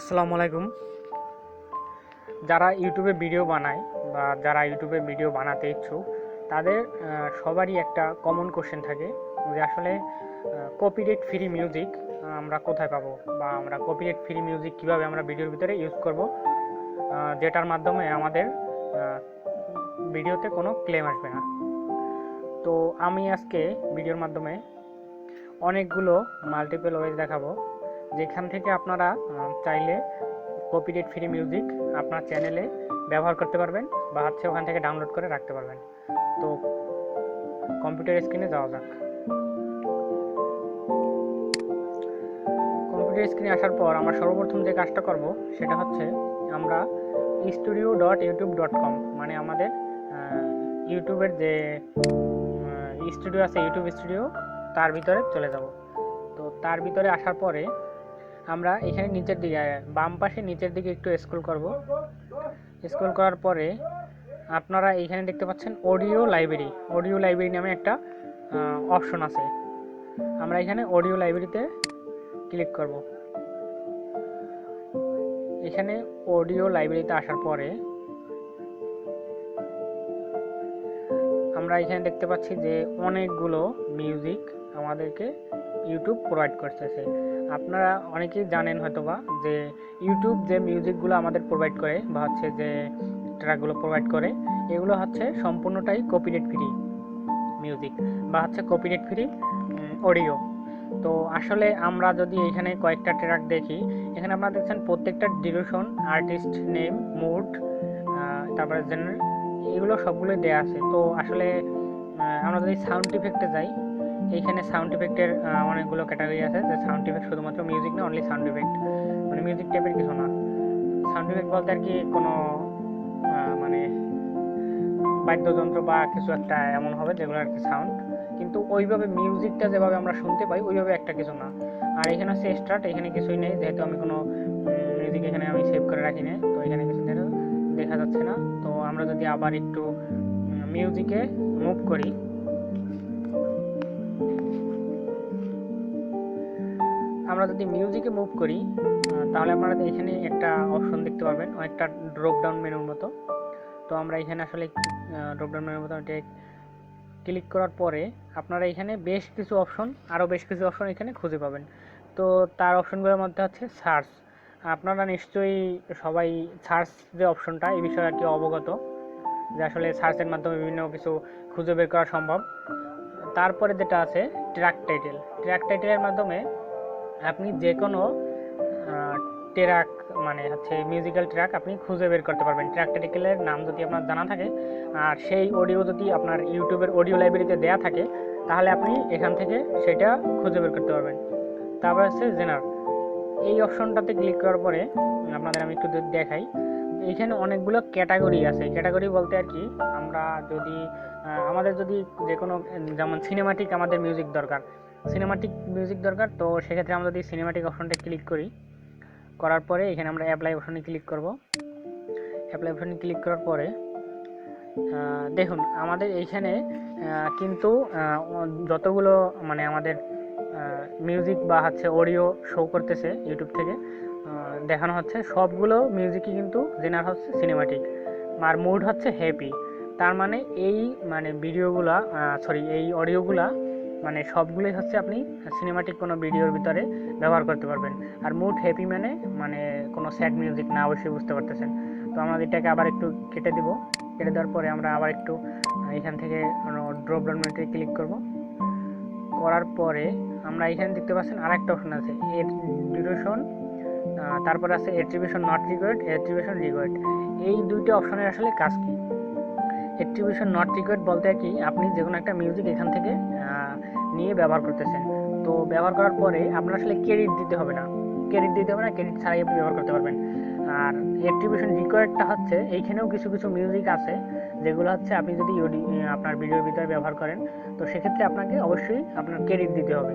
আসসালামু আলাইকুম। যারা ইউটিউবে ভিডিও বানায় বা যারা ইউটিউবে ভিডিও বানাতে ইচ্ছুক তাদের সবারই একটা কমন কোশ্চেন থাকে যে আসলে কপিরাইট ফ্রি মিউজিক আমরা কোথায় পাবো, বা আমরা কপিরাইট ফ্রি মিউজিক কীভাবে আমরা ভিডিওর ভিতরে ইউজ করব, যেটার মাধ্যমে আমাদের ভিডিওতে কোনো ক্লেম আসবে না। তো আমি আজকে ভিডিওর মাধ্যমে অনেকগুলো মাল্টিপল ওয়েজ দেখাবো যেখান থেকে আপনারা চাইলে কপিরাইট ফ্রি মিউজিক আপনার চ্যানেলে ব্যবহার করতে পারবেন বা ওখান থেকে ডাউনলোড করে রাখতে পারবেন। তো কম্পিউটার স্ক্রিনে যাওয়া যাক। কম্পিউটার স্ক্রিনে আসার পর আমরা সর্বপ্রথম যে কাজটা করব সেটা হচ্ছে আমরা studio.youtube.com মানে আমাদের ইউটিউবের যে স্টুডিও আছে, ইউটিউব স্টুডিও, তার ভিতরে চলে যাব। তো তার ভিতরে আসার পরে আমরা এখানে নিচের দিকে বাম পাশে নিচের দিকে একটু স্ক্রল করব। স্ক্রল করার পরে আপনারা এইখানে দেখতে পাচ্ছেন অডিও লাইব্রেরি নামে একটা অপশন আছে। আমরা এখানে অডিও লাইব্রেরিতে ক্লিক করব। এখানে অডিও লাইব্রেরিতে আসার পরে আমরা এখানে দেখতে পাচ্ছি যে অনেকগুলো মিউজিক আমাদেরকে ইউটিউব প্রোভাইড করতেছে। আপনারা অনেকেই জানেন হয়তোবা যে ইউটিউব যে মিউজিকগুলো আমাদের প্রোভাইড করে বা যে ট্র্যাকগুলো প্রোভাইড করে এগুলো সম্পূর্ণটাই কপিরাইট ফ্রি মিউজিক বা কপিরাইট ফ্রি অডিও। তো আসলে আমরা যদি এখানে কয়েকটা ট্র্যাক দেখি, এখানে আপনারা দেখছেন প্রত্যেকটা ডিউরেশন, আর্টিস্ট নেম, মুড, তারপরে জেনারেল, এগুলো সবগুলোই দেওয়া আছে। তো আসলে আমরা যদি সাউন্ড ইফেক্টে যাই, এইখানে সাউন্ড ইফেক্টের অনেকগুলো ক্যাটাগরি আছে। যে সাউন্ড ইফেক্ট শুধুমাত্র মিউজিক না, অনলি সাউন্ড ইফেক্ট, মানে মিউজিক টাইপের কিছু না। সাউন্ড ইফেক্ট বলতে কোনো মানে বাদ্যযন্ত্র বা কিছু একটা এমন হবে যেগুলো সাউন্ড, কিন্তু ওইভাবে মিউজিকটা যেভাবে আমরা শুনতে পাই ওইভাবে একটা কিছু না। আর এখানে হচ্ছে স্টার্ট, এখানে কিছুই নেই যেহেতু আমি কোনো মিউজিক এখানে আমি সেভ করে রাখি না, তো এখানে কিছু দেখা যাচ্ছে না। তো আমরা যদি আবার একটু মিউজিকে মুভ করি, তাহলে আপনারা এখানে একটা অপশন দেখতে পারবেন, অনেকটা ড্রপ ডাউন মেনুর মতো। তো আমরা এখানে আসলে ড্রপ ডাউন মেনুর মতো ক্লিক করার পরে আপনারা এখানে আরও বেশ কিছু অপশন এখানে খুঁজে পাবেন। তো তার অপশনগুলোর মধ্যে সার্চ। আপনারা নিশ্চয়ই সবাই সার্চ যে অপশনটা, এই বিষয়ে অবগত যে আসলে সার্চের মাধ্যমে বিভিন্ন কিছু খুঁজে বের করা সম্ভব। তারপরে যেটা আছে ট্র্যাক টাইটেলের মাধ্যমে আপনি যে কোনো ট্র্যাক মানে মিউজিক্যাল ট্র্যাক আপনি খুঁজে বের করতে পারবেন। ট্র্যাক টাইটেলের নাম যদি আপনার জানা থাকে আর সেই অডিও যদি আপনার ইউটিউবের অডিও লাইব্রেরিতে দেওয়া থাকে, তাহলে আপনি এখান থেকে সেটা খুঁজে বের করতে পারবেন। তারপর জেনার, এই অপশনটাতে ক্লিক করার পরে আপনাদের আমি একটু দেখাই। এইখানে অনেকগুলো ক্যাটাগরি আছে। ক্যাটাগরি বলতে আমরা যদি আমাদের যদি যে কোনো, যেমন সিনেমাটিক আমাদের মিউজিক দরকার, তো সেক্ষেত্রে আমরা যদি সিনেমাটিক অপশনটা ক্লিক করার পরে এখানে আমরা অ্যাপ্লাই অপশনে ক্লিক করব। অ্যাপ্লাই অপশনে ক্লিক করার পরে দেখুন আমাদের এইখানে কিন্তু যতগুলো মানে আমাদের মিউজিক বা অডিও শো করতেছে ইউটিউব থেকে দেখানো হচ্ছে, সবগুলো মিউজিকই কিন্তু জেনার সিনেমাটিক, আর মুড হ্যাপি। তার মানে এই ভিডিওগুলা এই অডিওগুলা সবগুলোই আপনি সিনেমাটিক কোনো ভিডিওর ভিতরে ব্যবহার করতে পারবেন। আর মুড হ্যাপি মানে কোনো স্যাড মিউজিক না, অবশ্যই বুঝতে পারতেছেন। তো আমরা এটাকে আবার একটু কেটে দেওয়ার পরে আমরা আবার একটু এখান থেকে ড্রপ ডাউন মেনুতে ক্লিক করার পরে আমরা এখানে দেখতে পাচ্ছেন আরেকটা অপশন আছে, এর ডিউরেশন, তারপরে আছে attribution not required, attribution required. এই দুইটা অপশনের আসলে কাজ কি? অ্যাট্রিবিউশন নট রিকোয়ার্ড বলতে আপনি যে কোনো একটা মিউজিক এখান থেকে নিয়ে ব্যবহার করতেছেন, তো ব্যবহার করার পরে আপনার আসলে ক্রেডিট দিতে হবে না, ক্রেডিট ছাড়াই আপনি ব্যবহার করতে পারবেন। আর অ্যাট্রিবিউশন রিকোয়ার্ডটা এইখানেও কিছু কিছু মিউজিক আছে যেগুলো আপনি যদি আপনার ভিডিওর ভিতরে ব্যবহার করেন, তো সেক্ষেত্রে আপনাকে অবশ্যই আপনার ক্রেডিট দিতে হবে।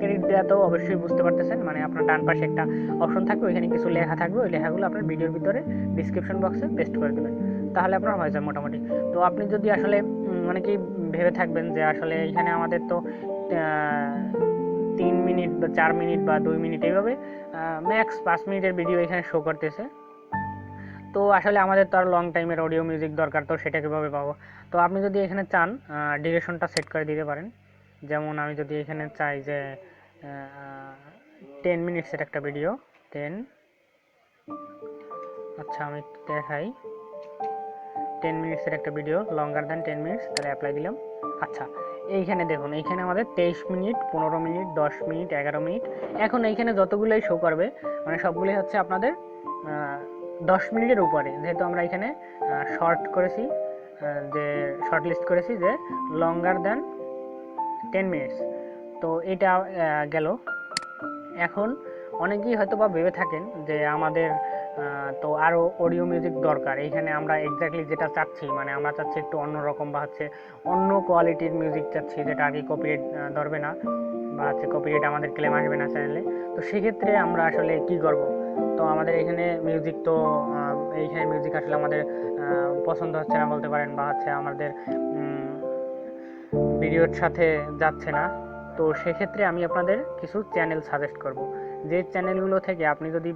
ক্রেডিট দেওয়া তো অবশ্যই বুঝতে পারতেছেন, আপনার ডান পাশে একটা অপশন থাকবে, ওইখানে কিছু লেখা থাকবে, ওই লেখাগুলো আপনার ভিডিওর ভিতরে ডিসক্রিপশন বক্সে পেস্ট করে দেবেন, তাহলে আপনার হয়ে যায় মোটামুটি। তো আপনি যদি আসলে অনেকেই ভেবে থাকবেন যে আসলে এখানে আমাদের তো 3 মিনিট বা 4 মিনিট বা 2 মিনিট এইভাবে ম্যাক্স 5 মিনিটের ভিডিও এখানে শো করতেছে। তো আসলে আমাদের তো আর লং টাইমের অডিও মিউজিক দরকার, তো সেটা কীভাবে পাবো? তো আপনি যদি এখানে চান ডিউরেশনটা সেট করে দিতে পারেন। যেমন আমি যদি এখানে চাই যে 10 মিনিটসের একটা ভিডিও, 10, আচ্ছা আমি দেখাই, 10 মিনিটসের একটা ভিডিও, লঙ্গার দ্যান 10 মিনিটস, তাহলে অ্যাপ্লাই দিলাম। আচ্ছা এইখানে দেখুন, এইখানে আমাদের 23 মিনিট, 15 মিনিট, 10 মিনিট, 11 মিনিট। এখন এইখানে যতগুলোই শো করবে মানে সবগুলোই হচ্ছে আপনাদের 10 মিনিটের উপরে, যেহেতু আমরা এখানে শর্ট করেছি, যে শর্ট লিস্ট করেছি যে লঙ্গার দ্যান 10 মিনিটস। তো এটা গেল। এখন অনেকেই হয়তো বা ভেবে থাকেন যে আমাদের তো আরও অডিও মিউজিক দরকার, এইখানে আমরা এক্স্যাক্টলি যেটা চাচ্ছি, মানে আমরা চাচ্ছি একটু অন্যরকম বা হচ্ছে অন্য কোয়ালিটির মিউজিক চাচ্ছি, যেটা আগে কপিরাইট ধরবে না বা হচ্ছে কপিরাইট আমাদের ক্লেম আসবে না চ্যানেলে। তো সেক্ষেত্রে আমরা আসলে কি করব? তো আমাদের এখানে মিউজিক তো এইখানে মিউজিক আসলে আমাদের পছন্দ হচ্ছে না বলতে পারেন, বা হচ্ছে আমাদের ভিডিওর সাথে যাচ্ছে না। তো সেক্ষেত্রে আমি আপনাদের কিছু চ্যানেল সাজেস্ট করব, যে চ্যানেলগুলো থেকে আপনি যদি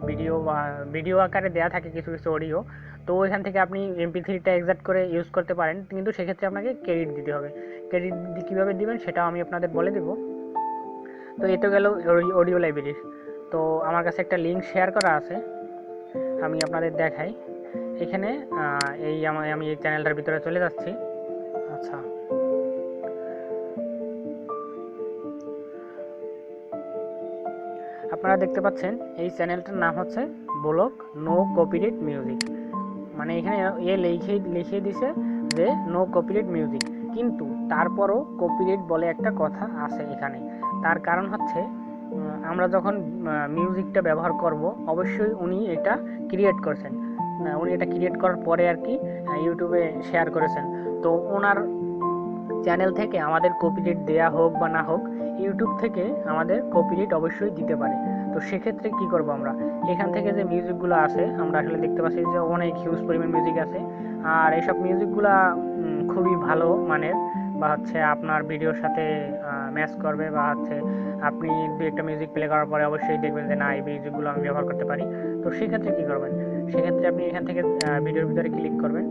ভিডিও আকারে দেওয়া থাকে কিছু কিছু অডিও, তো ওইখান থেকে আপনি MP3টা এক্সট্রাক্ট করে ইউজ করতে পারেন, কিন্তু সেক্ষেত্রে আপনাকে ক্রেডিট দিতে হবে। ক্রেডিট কীভাবে দিবেন সেটাও আমি আপনাদের বলে দেব। তো এ তো গেল অডিও লাইব্রেরির। তো আমার কাছে একটা লিঙ্ক শেয়ার করা আছে, আমি আপনাদের দেখাই। এখানে আমি এই চ্যানেলটার ভিতরে চলে যাচ্ছি। আচ্ছা আপনারা দেখতে পাচ্ছেন এই চ্যানেলটার নাম হচ্ছে ব্লগ নো কপিরাইট মিউজিক। মানে এখানে এ লিখে দিছে যে নো কপিরাইট মিউজিক, কিন্তু তারপরও কপিরাইট বলে একটা কথা আছে এখানে। তার কারণ হচ্ছে আমরা যখন মিউজিকটা ব্যবহার করব, অবশ্যই উনি এটা ক্রিয়েট করছেন, উনি এটা ক্রিয়েট করার পরে আর কি ইউটিউবে শেয়ার করেছেন। তো ওনার চ্যানেল থেকে আমাদের কপিরাইট দেয়া হোক বা না হোক, ইউটিউব থেকে আমাদের কপিরাইট অবশ্যই দিতে পারে। তো সেক্ষেত্রে কি করব? আমরা এখান থেকে যে মিউজিকগুলো আছে, আমরা আসলে দেখতে পাচ্ছি যে অনেক হিউজ পরিমাণ মিউজিক আছে, আর এইসব মিউজিকগুলো খুবই ভালো মানের, বা হচ্ছে আপনার ভিডিওর সাথে ম্যাচ করবে, বা হচ্ছে আপনি দু একটা মিউজিক প্লে করার পরে অবশ্যই দেখবেন যে না, এই মিউজিকগুলো আমি ব্যবহার করতে পারি। তো সেক্ষেত্রে কী করবেন? সেক্ষেত্রে আপনি এখান থেকে ভিডিওর ভিতরে ক্লিক করবেন।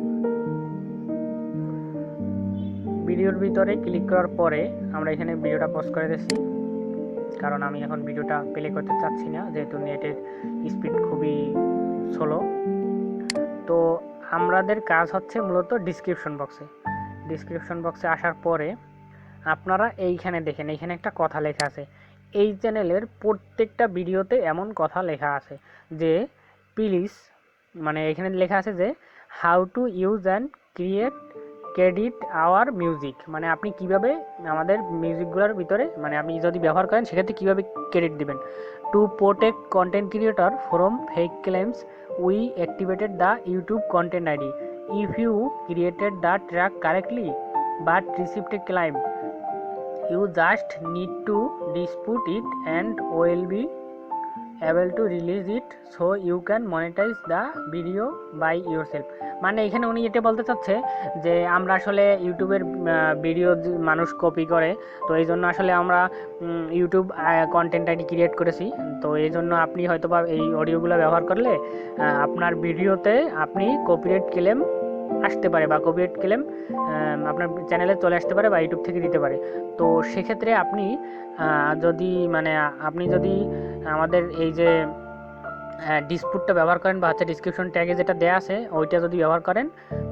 ভিডিওর ভিতরে ক্লিক করার পরে আমরা এখানে ভিডিওটা পজ করে দিচ্ছি, কারণ আমি এখন ভিডিওটা প্লে করতে চাচ্ছি না, যেহেতু নেটের স্পিড খুবই স্লো। তো আমাদের কাজ হচ্ছে মূলত ডিসক্রিপশন বক্সে আসার পরে আপনারা এইখানে দেখেন, এইখানে একটা কথা লেখা আছে। এই চ্যানেলের প্রত্যেকটা ভিডিওতে এমন কথা লেখা আছে যে প্লিজ, মানে এখানে লেখা আছে যে how to use and credit our music, মানে আপনি কিভাবে আমাদের মিউজিকগুলোর ভিতরে, মানে আপনি যদি ব্যবহার করেন সেক্ষেত্রে কীভাবে ক্রেডিট দিবেন। To protect content creator from fake claims we activated the YouTube content ID if you created the track correctly but received a claim you just need to dispute it and will be able to release it so you can monetize the video by yourself। মানে এখানে উনি এটা বলতে চাচ্ছে যে আমরা আসলে ইউটিউবের ভিডিও মানুষ কপি করে, তো এই জন্য আসলে আমরা ইউটিউব কন্টেন্ট আইডি ক্রিয়েট করেছি। তো এই জন্য আপনি হয়তো বা এই অডিওগুলো ব্যবহার করলে আপনার ভিডিওতে আপনি কপিরাইট ক্লেম আসতে পারে, বা কপিরাইট ক্লেম আপনার চ্যানেলে চলে আসতে পারে, বা ইউটিউব থেকে দিতে পারে। তো সেক্ষেত্রে আপনি যদি আমাদের এই যে ডিসপুটটা ব্যবহার করেন, বা হচ্ছে ডিসক্রিপশন ট্যাগে যেটা দেওয়া আছে ওইটা যদি ব্যবহার করেন,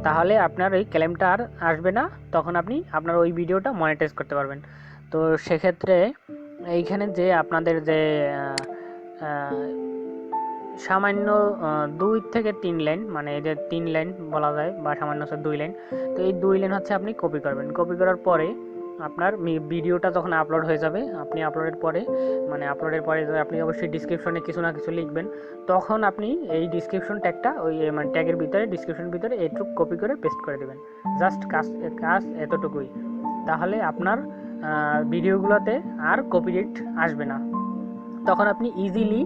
তাহলে আপনার ওই ক্লেমটা আর আসবে না, তখন আপনি আপনার ওই ভিডিওটা মনিটাইজ করতে পারবেন। তো সেক্ষেত্রে এইখানে যে আপনাদের যে সামান্য 2 থেকে 3 লাইন, মানে এই যে 3 লাইন বলা যায়, বা সামান্য 2 লাইন, তো এই 2 লাইন হচ্ছে আপনি কপি করবেন। কপি করার পরে আপনার ভিডিওটা যখন আপলোড হয়ে যাবে, আপনি আপলোডের পরে আপনি অবশ্যই ডিসক্রিপশনে কিছু না কিছু লিখবেন। তখন আপনি এই ডিসক্রিপশন ট্যাগটা ওই মানে ট্যাগের ভিতরে, ডিসক্রিপশনের ভিতরে এইটুকু কপি করে পেস্ট করে দেবেন। জাস্ট কাজ এতটুকুই, তাহলে আপনার ভিডিওগুলোতে আর কপিরাইট আসবে না। তখন আপনি ইজিলি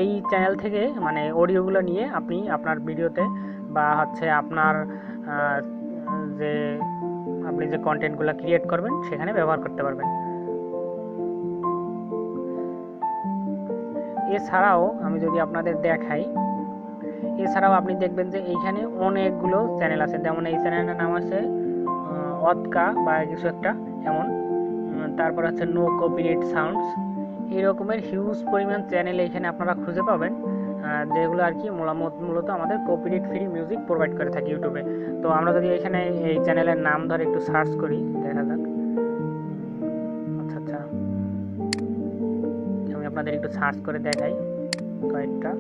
এই চ্যানেল থেকে মানে অডিওগুলো নিয়ে আপনি আপনার ভিডিওতে, বা হচ্ছে আপনার আপনি যে কন্টেন্টগুলো ক্রিয়েট করবেন সেখানে ব্যবহার করতে পারবেন। এছাড়াও আমি যদি আপনাদের দেখাই, এছাড়াও আপনি দেখবেন যে এইখানে অনেকগুলো চ্যানেল আছে। যেমন এই চ্যানেলের নাম আছে অতকা বা কিছু একটা এমন, তারপর হচ্ছে নো কপিরাইট সাউন্ডস, এই রকমের হিউজ পরিমাণ চ্যানেল এখানে আপনারা খুঁজে পাবেন, যেগুলো আর কি মূলত আমাদের কপিরাইট ফ্রি মিউজিক প্রোভাইড করে থাকে ইউটিউবে। তো আমরা যদি এখানে এই চ্যানেলের নাম ধরে একটু সার্চ করি, দেখা যাক। আচ্ছা আচ্ছা, আমি আপনাদের একটু সার্চ করে দেখাই কয়েকটা।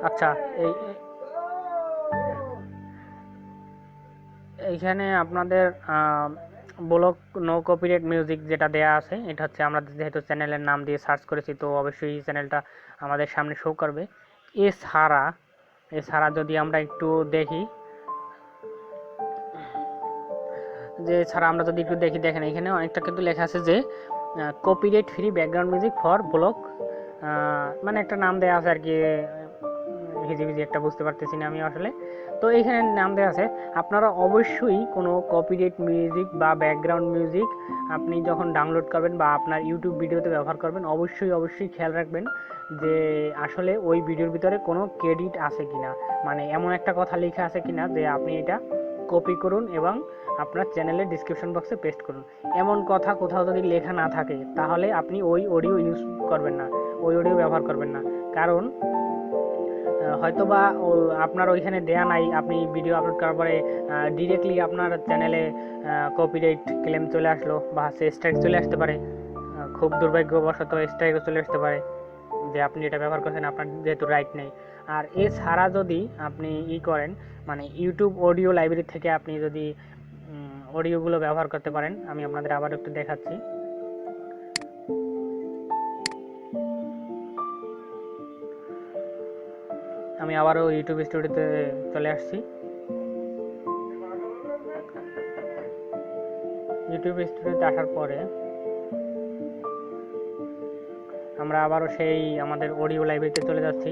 আচ্ছা, এইখানে আপনাদের ব্লক নো কপিরাইট মিউজিক যেটা দেয়া আছে, এটা হচ্ছে আমরা যেহেতু চ্যানেলের নাম দিয়ে সার্চ করেছি, তো অবশ্যই চ্যানেলটা আমাদের সামনে শো করবে। এছাড়া যদি আমরা একটু দেখি, যে এছাড়া আমরা যদি একটু দেখি, দেখেন এখানে অনেকটা কিন্তু লেখা আছে যে copyright free background music for block, মানে একটা নাম দেওয়া আছে আর কি, হিজিবিজি একটা, বুঝতে পারতেছি না আমি আসলে। তো এখানে নাম দেওয়া আছে। আপনারা অবশ্যই কোনো কপিরাইট মিউজিক বা ব্যাকগ্রাউন্ড মিউজিক আপনি যখন ডাউনলোড করবেন বা আপনার ইউটিউব ভিডিওতে ব্যবহার করবেন, অবশ্যই খেয়াল রাখবেন যে আসলে ওই ভিডিওর ভিতরে কোনো ক্রেডিট আছে কিনা, মানে এমন একটা কথা লেখা আছে কিনা যে আপনি এটা কপি করুন এবং আপনার চ্যানেলের ডিসক্রিপশন বক্সে পেস্ট করুন। এমন কথা কোথাও যদি লেখা না থাকে, তাহলে আপনি ওই অডিও ইউজ করবেন না, ওই অডিও ব্যবহার করবেন না। কারণ হয়তোবা আপনার ওইখানে দেয়া নাই, আপনি ভিডিও আপলোড করার পরে ডিরেক্টলি আপনার চ্যানেলে কপিরাইট ক্লেম চলে আসলো বা স্ট্রাইক চলে আসতে পারে। খুব দুর্ভাগ্যবশত স্ট্রাইকও চলে আসতে পারে যে আপনি এটা ব্যবহার করছেন, আপনার যেহেতু রাইট নেই। আর এছাড়া যদি আপনি করেন, মানে ইউটিউব অডিও লাইব্রেরি থেকে আপনি যদি অডিওগুলো ব্যবহার করতে পারেন, আমি আপনাদের আবার একটু দেখাচ্ছি। আমি আবারও ইউটিউব স্টুডিওতে চলে আসছি। ইউটিউব স্টুডিওতে আসার পরে আমরা আবারও সেই আমাদের অডিও লাইব্রেরিতে চলে যাচ্ছি।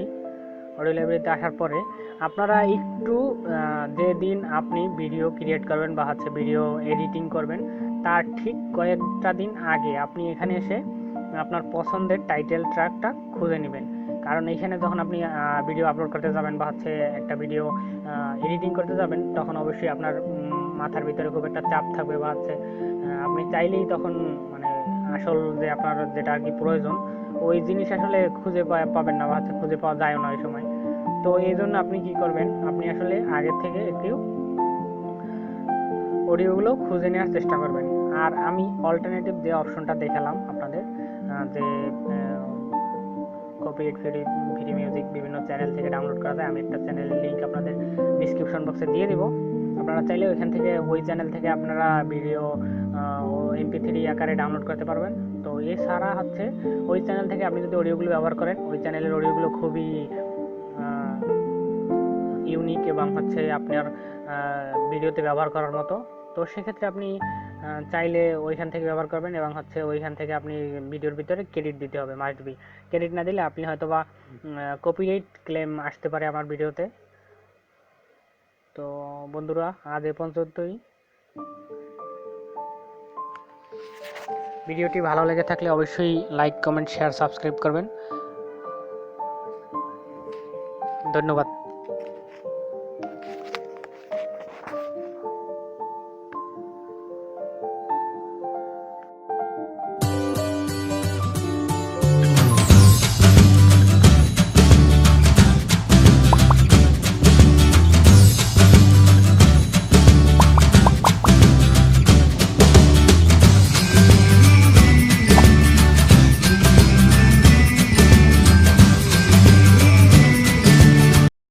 অডিও লাইব্রেরিতে আসার পরে আপনারা একটু যেদিন আপনি ভিডিও ক্রিয়েট করবেন বা হচ্ছে ভিডিও এডিটিং করবেন, তার ঠিক কয়েকটা দিন আগে আপনি এখানে এসে আপনার পছন্দের টাইটেল ট্র্যাকটা খুঁজে নেবেন। কারণ এইখানে যখন আপনি ভিডিও আপলোড করতে যাবেন বা হচ্ছে একটা ভিডিও এডিটিং করতে যাবেন, তখন অবশ্যই আপনার মাথার ভিতরে খুব একটা চাপ থাকবে বা হচ্ছে আপনি চাইলেই তখন মানে আসল যে আপনার যেটা আর কি প্রয়োজন, ওই জিনিস আসলে খুঁজে পাবেন না বা হচ্ছে খুঁজে পাওয়া যায় না ওই সময়। তো এই জন্য আপনি কি করবেন, আপনি আসলে আগের থেকে একটু অডিওগুলো খুঁজে নেওয়ার চেষ্টা করবেন। আর আমি অল্টারনেটিভ যে অপশনটা দেখালাম আপনাদের, যে কপিরাইট ফ্রি মিউজিক বিভিন্ন চ্যানেল থেকে ডাউনলোড করা যায়, আমি একটা চ্যানেলের লিঙ্ক আপনাদের ডিসক্রিপশন বক্সে দিয়ে দিব। আপনারা চাইলে ওইখান থেকে ওই চ্যানেল থেকে আপনারা ভিডিও MP3 আকারে ডাউনলোড করতে পারবেন। তো এছাড়া হচ্ছে ওই চ্যানেল থেকে আপনি যদি অডিওগুলো ব্যবহার করেন, ওই চ্যানেলের অডিওগুলো খুবই ইউনিক এবং হচ্ছে আপনার ভিডিওতে ব্যবহার করার মতো। তো সেক্ষেত্রে আপনি চাইলে ওইখান থেকে ব্যবহার করবেন এবং হচ্ছে ওইখান থেকে আপনি ভিডিওর ভিতরে ক্রেডিট দিতে হবে, মাস্ট বি। ক্রেডিট না দিলে আপনি হয়তোবা কপিরাইট ক্লেম আসতে পারে আমার ভিডিওতে। তো বন্ধুরা, আজ এ পর্যন্তই। ভিডিওটি ভালো লেগে থাকলে অবশ্যই লাইক, কমেন্ট, শেয়ার, সাবস্ক্রাইব করবেন। ধন্যবাদ।